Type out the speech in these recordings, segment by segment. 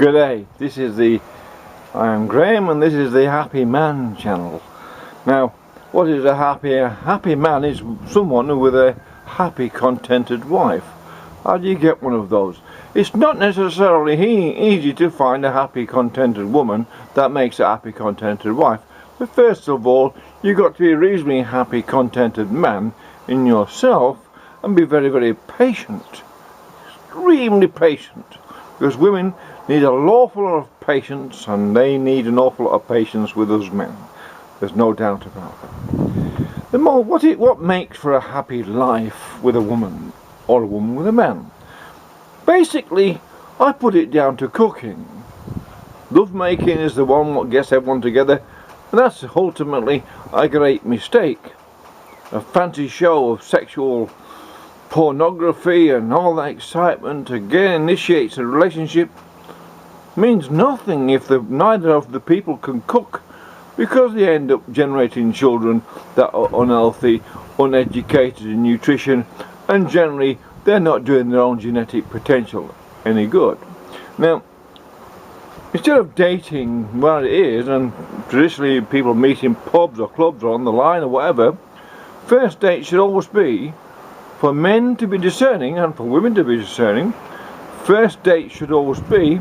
G'day, I am Graham and this is the Happy Man channel. Now, what is a happy man is someone with a happy, contented wife. How do you get one of those? It's not necessarily easy to find a happy, contented woman that makes a happy, contented wife. But first of all, you've got to be a reasonably happy, contented man in yourself and be very, very patient. Extremely patient. Because women need an awful lot of patience, and they need an awful lot of patience with us men. There's no doubt about that. What makes for a happy life with a woman, or a woman with a man? Basically, I put it down to cooking. Love making is the one what gets everyone together, and that's ultimately a great mistake. A fancy show of sexual pornography and all that excitement again initiates a relationship means nothing if neither of the people can cook, because they end up generating children that are unhealthy, uneducated in nutrition, and generally they're not doing their own genetic potential any good. Now, instead of dating where it is, and traditionally people meet in pubs or clubs or on the line or whatever, first date should always be for men to be discerning and for women to be discerning. First date should always be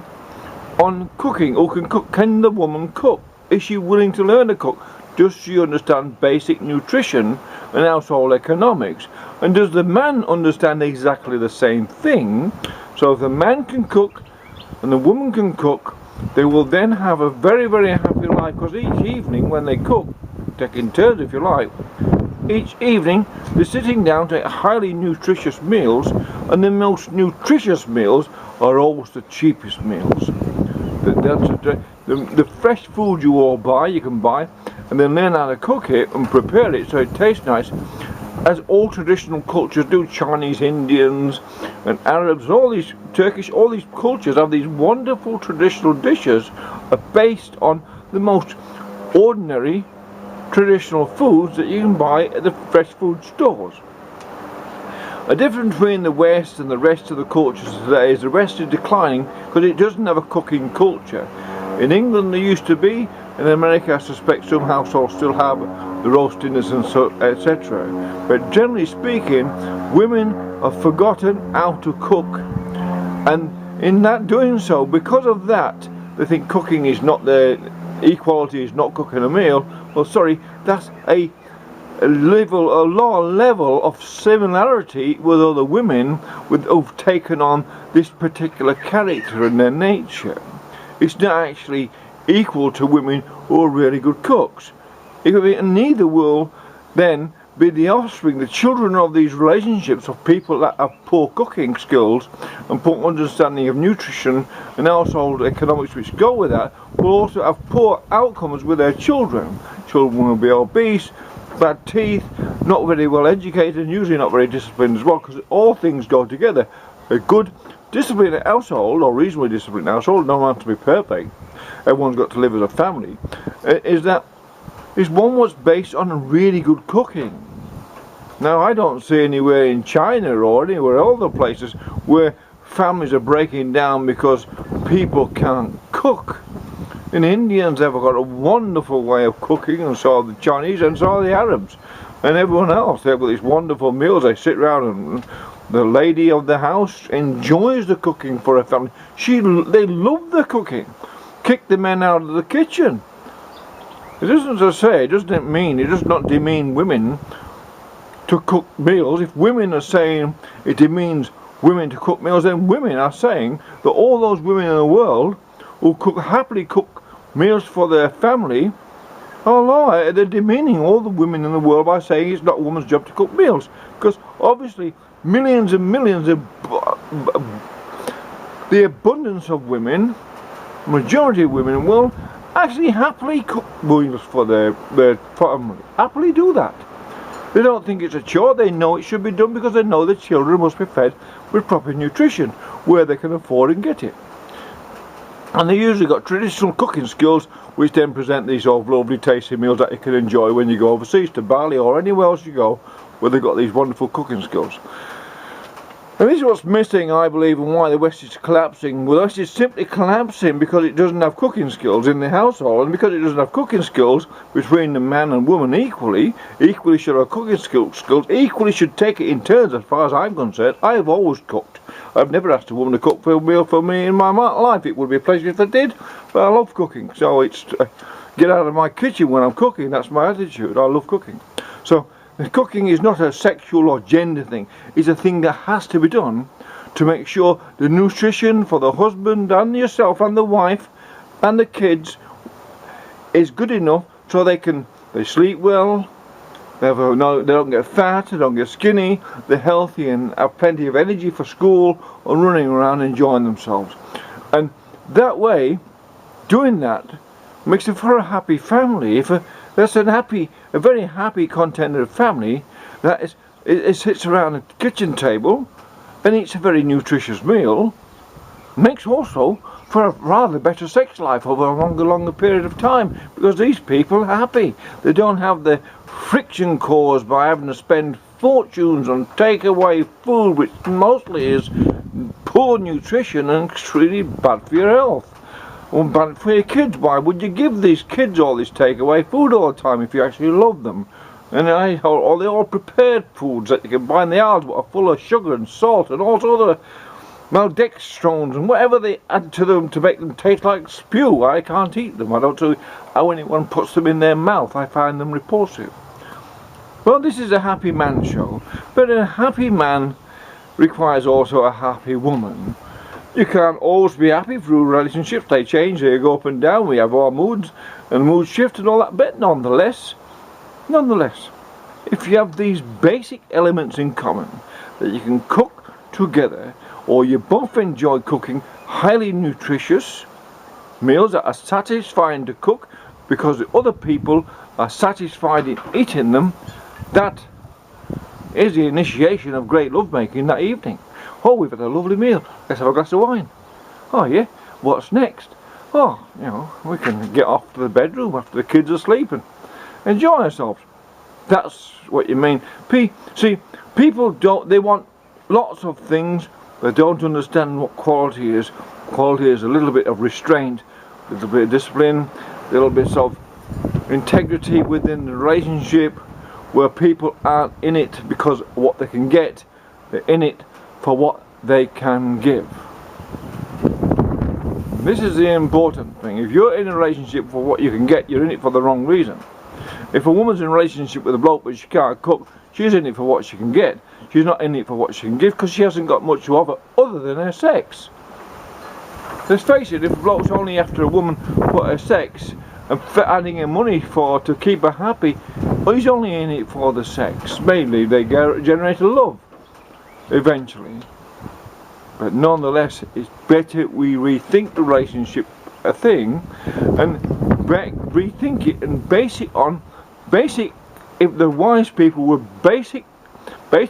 on cooking. Who can cook? Can the woman cook? Is she willing to learn to cook? Does she understand basic nutrition and household economics? And does the man understand exactly the same thing? So if the man can cook and the woman can cook, they will then have a very, very happy life, because each evening when they cook, taking turns if you like, each evening they're sitting down to highly nutritious meals, and the most nutritious meals are always the cheapest meals. The fresh food you all buy, you can buy, and then learn how to cook it and prepare it so it tastes nice, as all traditional cultures do. Chinese, Indians and Arabs, and all these Turkish, all these cultures have these wonderful traditional dishes are based on the most ordinary traditional foods that you can buy at the fresh food stores. A difference between the West and the rest of the cultures today is the West is declining because it doesn't have a cooking culture. In England there used to be, in America I suspect some households still have the roast dinners and so etc. But generally speaking, women have forgotten how to cook, and in that doing so, because of that, they think cooking is not equality is not cooking a meal. Well, sorry, that's a low level of similarity with other women who've taken on this particular character in their nature. It's not actually equal to women who are really good cooks. And neither will then be the offspring, the children of these relationships of people that have poor cooking skills and poor understanding of nutrition and household economics which go with that, will also have poor outcomes with their children. Children will be obese, bad teeth, not very well educated, and usually not very disciplined as well, because all things go together. A good disciplined household, or reasonably disciplined household, don't have to be perfect, everyone's got to live as a family, is one what's based on really good cooking. Now, I don't see anywhere in China or anywhere other places where families are breaking down because people can't cook. And Indians have got a wonderful way of cooking, and so are the Chinese, and so are the Arabs, and everyone else. They've got these wonderful meals. They sit around, and the lady of the house enjoys the cooking for her family. They love the cooking. Kick the men out of the kitchen. It doesn't, as I say, it does not demean women to cook meals. If women are saying it demeans women to cook meals, then women are saying that all those women in the world who happily cook meals for their family they're demeaning all the women in the world by saying it's not a woman's job to cook meals, because obviously millions and millions of the abundance of women, majority of women in the world, actually happily cook meals for their family. Happily do that. They don't think it's a chore. They know it should be done because they know the children must be fed with proper nutrition where they can afford and get it. And they usually got traditional cooking skills, which then present these lovely tasty meals that you can enjoy when you go overseas to Bali or anywhere else you go where they've got these wonderful cooking skills. And this is what's missing, I believe, and why the West is collapsing. Well, the West is simply collapsing because it doesn't have cooking skills in the household, and because it doesn't have cooking skills between the man and woman equally should have cooking skills, equally should take it in turns as far as I'm concerned. I have always cooked. I've never asked a woman to cook for a meal for me in my life. It would be a pleasure if they did, but I love cooking, so it's get out of my kitchen when I'm cooking. That's my attitude. I love cooking. So cooking is not a sexual or gender thing. It's a thing that has to be done to make sure the nutrition for the husband and yourself and the wife and the kids is good enough so they sleep well, they don't get fat, they don't get skinny, they're healthy and have plenty of energy for school and running around enjoying themselves. And that way, doing that makes it for a happy family. That's a very happy, contented family that it sits around a kitchen table and eats a very nutritious meal, makes also for a rather better sex life over a longer period of time, because these people are happy. They don't have the friction caused by having to spend fortunes on takeaway food, which mostly is poor nutrition and extremely bad for your health. Well, bad for your kids. Why would you give these kids all this takeaway food all the time if you actually love them? And all the all prepared foods that you can buy in the aisles that are full of sugar and salt and all sorts of maltodextrins and whatever they add to them to make them taste like spew. I can't eat them. I don't know how anyone puts them in their mouth. I find them repulsive. Well, this is a happy man show, but a happy man requires also a happy woman. You can't always be happy through relationships. They change, they go up and down, we have our moods and mood shift and all that, but nonetheless, if you have these basic elements in common, that you can cook together, or you both enjoy cooking highly nutritious meals that are satisfying to cook because the other people are satisfied in eating them, that is the initiation of great lovemaking that evening. Oh, we've had a lovely meal. Let's have a glass of wine. Oh yeah, what's next? Oh, we can get off to the bedroom after the kids are asleep and enjoy ourselves. That's what you mean. See, people they want lots of things, but don't understand what quality is. Quality is a little bit of restraint, a little bit of discipline, a little bit of integrity within the relationship, where people aren't in it because of what they can get. They're in it for what they can give. This is the important thing. If you're in a relationship for what you can get, you're in it for the wrong reason. If a woman's in a relationship with a bloke but she can't cook, she's in it for what she can get. She's not in it for what she can give, because she hasn't got much to offer other than her sex. Let's face it, if a bloke's only after a woman for her sex and adding her money to keep her happy, well, he's only in it for the sex. Mainly they generate a love eventually, but nonetheless it's better we rethink the relationship a thing and rethink it and base it on if the wise people would base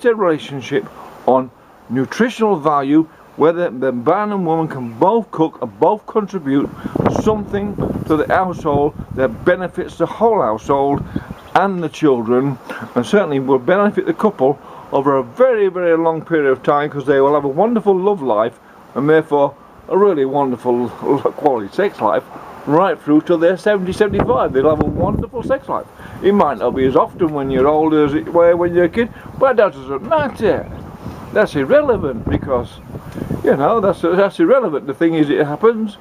their relationship on nutritional value, whether the man and woman can both cook and both contribute something to the household that benefits the whole household and the children, and certainly will benefit the couple over a very, very long period of time, because they will have a wonderful love life and therefore a really wonderful quality sex life right through till they're 70, 75. They'll have a wonderful sex life. It might not be as often when you're older as it were when you're a kid, but that doesn't matter. That's irrelevant, because that's irrelevant. The thing is, it happens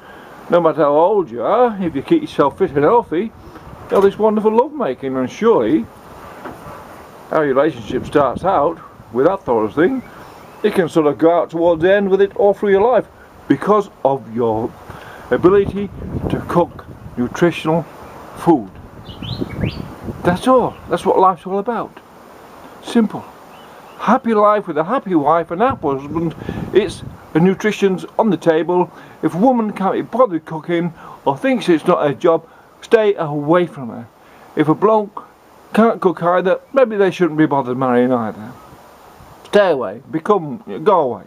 no matter how old you are. If you keep yourself fit and healthy, you have this wonderful love making, and surely our relationship starts out with that sort of thing. It can sort of go out towards the end with it all through your life because of your ability to cook nutritional food. That's all. That's what life's all about. Simple. Happy life with a happy wife and happy husband. It's the nutrition's on the table. If a woman can't be bothered cooking or thinks it's not her job, stay away from her. If a bloke can't cook either, maybe they shouldn't be bothered marrying either. Stay away. Go away.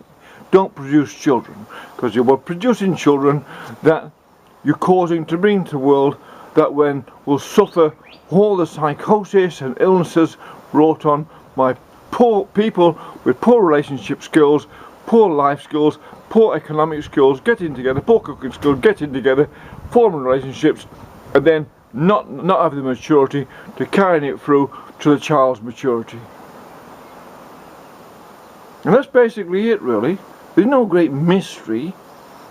Don't produce children, because you're producing children that you're causing to bring to the world that will suffer all the psychosis and illnesses brought on by poor people with poor relationship skills, poor life skills, poor economic skills, getting together, poor cooking skills, getting together, forming relationships, and then not having the maturity to carrying it through to the child's maturity. And that's basically it, really. There's no great mystery,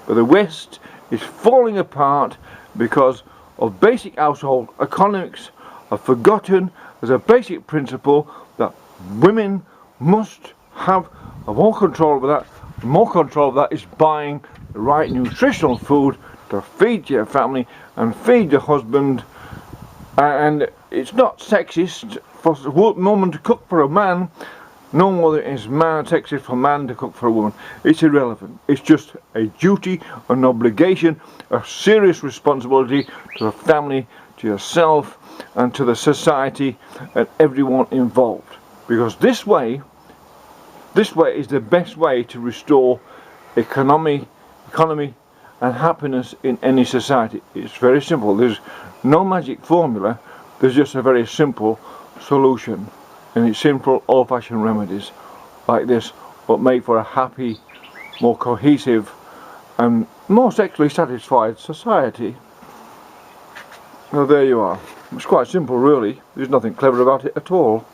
but the West is falling apart because of basic household economics have forgotten as a basic principle that women must have more control over that. More control of that is buying the right nutritional food to feed your family and feed your husband. And it's not sexist for a woman to cook for a man, no more than it is sexist for a man to cook for a woman. It's irrelevant. It's just a duty, an obligation, a serious responsibility to the family, to yourself, and to the society and everyone involved. Because this way is the best way to restore economy and happiness in any society. It's very simple. There's no magic formula. There's just a very simple solution, and it's simple old-fashioned remedies like this what make for a happy, more cohesive and more sexually satisfied society. Well, there you are. It's quite simple, really. There's nothing clever about it at all.